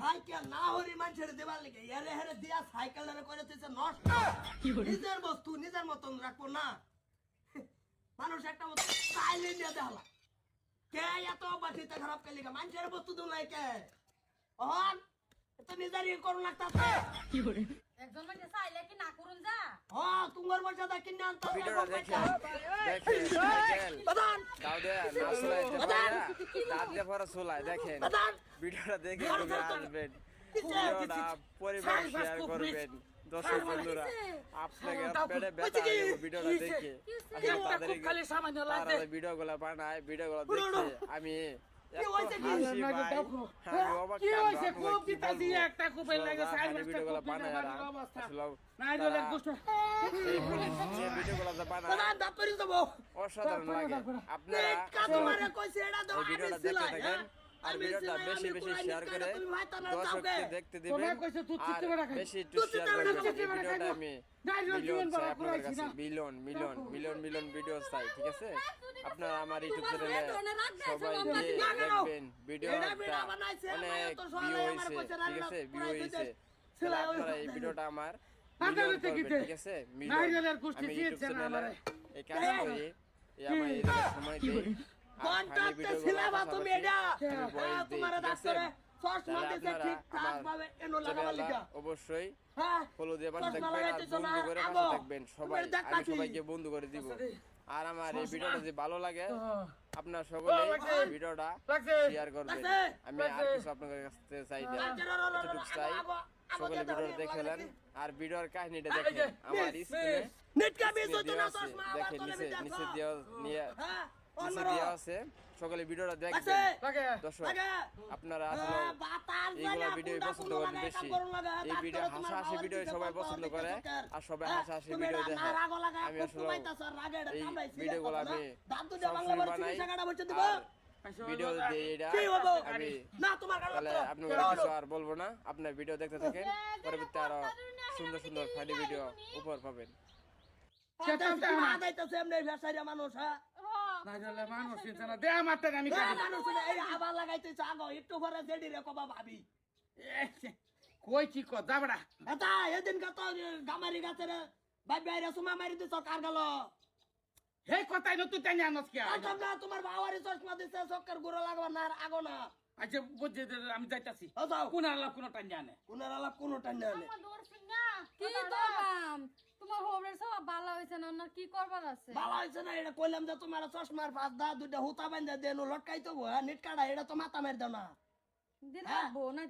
cycle না হরি মানুষের দেবার লিগে এরে হেরে দিয়া সাইকেলটারে করে দিতেছে নষ্ট নিজের বস্তু নিজের মতন রাখবো না মানুষ একটা সাইলেন্ট দিয়ে দেখালা কে এত বাটিতে খারাপ কে লিগা মানুষের বস্তু দুলাই কে অহন এত নিজেরই করুন লাগতাছে কি করে একজন মানে চাইলে কি না করুন যা তোমার মর্যাদা কিনে আনতে ভিডিওটা দেখেন সাইকেল বাদান দাও দে না চলাইতে পারে দাঁত দিয়ে পরে চলায় দেখেন ভিডিওটা দেখে তুমি আসবেন ভিডিওটা পরিবার শেয়ার করবেন দর্শক বন্ধুরা আপনাকে পেটে ব্যথা হয়ে ভিডিওটা দেখে তাদের খালি সামান্য লাগে ভিডিওগুলো বানায় ভিডিওগুলো দেখে আমি অসাধারণ লাগে আপনারা ভিডিওটা দেখতে থাকেন আর ভিডিওটা বেশি বেশি শেয়ার করে দর্শককে দেখতে দিবেন আর বেশি একটু শেয়ার করে ভিডিওটা আমি মিলিয়ন চাই আপনাদের কাছে মিলিয়ন ভিডিও চাই ঠিক আছে আপনারা আমার ইউটিউব চ্যানেলে সবাই গিয়ে দেখবেন ভিডিওটা অনেক ভিউ হয়েছে ঠিক আছে ভিউ হয়েছে আপনারা এই ভিডিওটা আমার মিলিয়ন করবেন ঠিক আছে মিলিয়ন আমি ইউটিউব চ্যানেলে এই কাজ করি এই আমার এই সময় দিই কন্টাক্টে ছিলাবা তুমি এটা তোমার ডাক্তারে চশমা দিতে ঠিকঠাক ভাবে এনো লাগাবা লিগা অবশ্যই হ্যাঁ ফলো দিয়ে পাশে থাকবেন আর বন্ধু করে পাশে থাকবেন সবাই আমি সবাইকে বন্ধু করে দিব আর আমার এই ভিডিওটা যদি ভালো লাগে আপনারা সকলেই ভিডিওটা শেয়ার করবেন আমি আর কিছু আপনাদের কাছ থেকে চাই না এতটুকু চাই সকলে ভিডিওটা দেখেন আর ভিডিওর কাহিনীটা দেখেন আমার স্ক্রিনে নেটকা বেশ হতো না চশমা দেখেন নিচে দেওয়া নিয়ে নিচে দেওয়া আছে সকলে ভিডিওটা দেখবেন দর্শক আপনারা আসলে এইগুলো ভিডিও পছন্দ করেন বেশি এই ভিডিও হাসাহাসি ভিডিও সবাই পছন্দ করে আর সবাই হাসাহাসি ভিডিও দেখে আমি আসলে এই ভিডিওগুলো আমি সবসময় বানাই ভিডিও দিয়ে এটা আমি তাহলে আপনাদের কিছু আর বলবো না আপনার ভিডিও দেখতে থাকেন পরবর্তী আরো সুন্দর সুন্দর ফানি ভিডিও উপহার পাবেন মানুষ মানুষ দে আমার আমি আবার লাগাইতেছে আগো একটু করে জেডি রে কবা ভাবি কই কি কথা বড়া এটা এদিন কত গামারি গাছের ভাই বাইরে সুমা মারি দিছ কার গেল হে কথাই ন তুই জানি আনস কি তোমরা তোমার বাবারে চশমা দিছে চক্কর গুড়ো লাগবা না আগো না আচ্ছা বুঝে আমি যাইতাছি যাও কোন আলাপ কোন টান জানে কোনার আলাপ কোন টান জানে কি করবাম তোমার হোবরের সব ভালো হইছে না না কি করবার আছে ভালো হইছে না এটা কইলাম যে তোমার চশমার পাঁচ দা দুইটা হুতা বান্ধা দেনো লটকাইতো নেট কাটা এটা তো মাথা মার দাও না দিন বউ না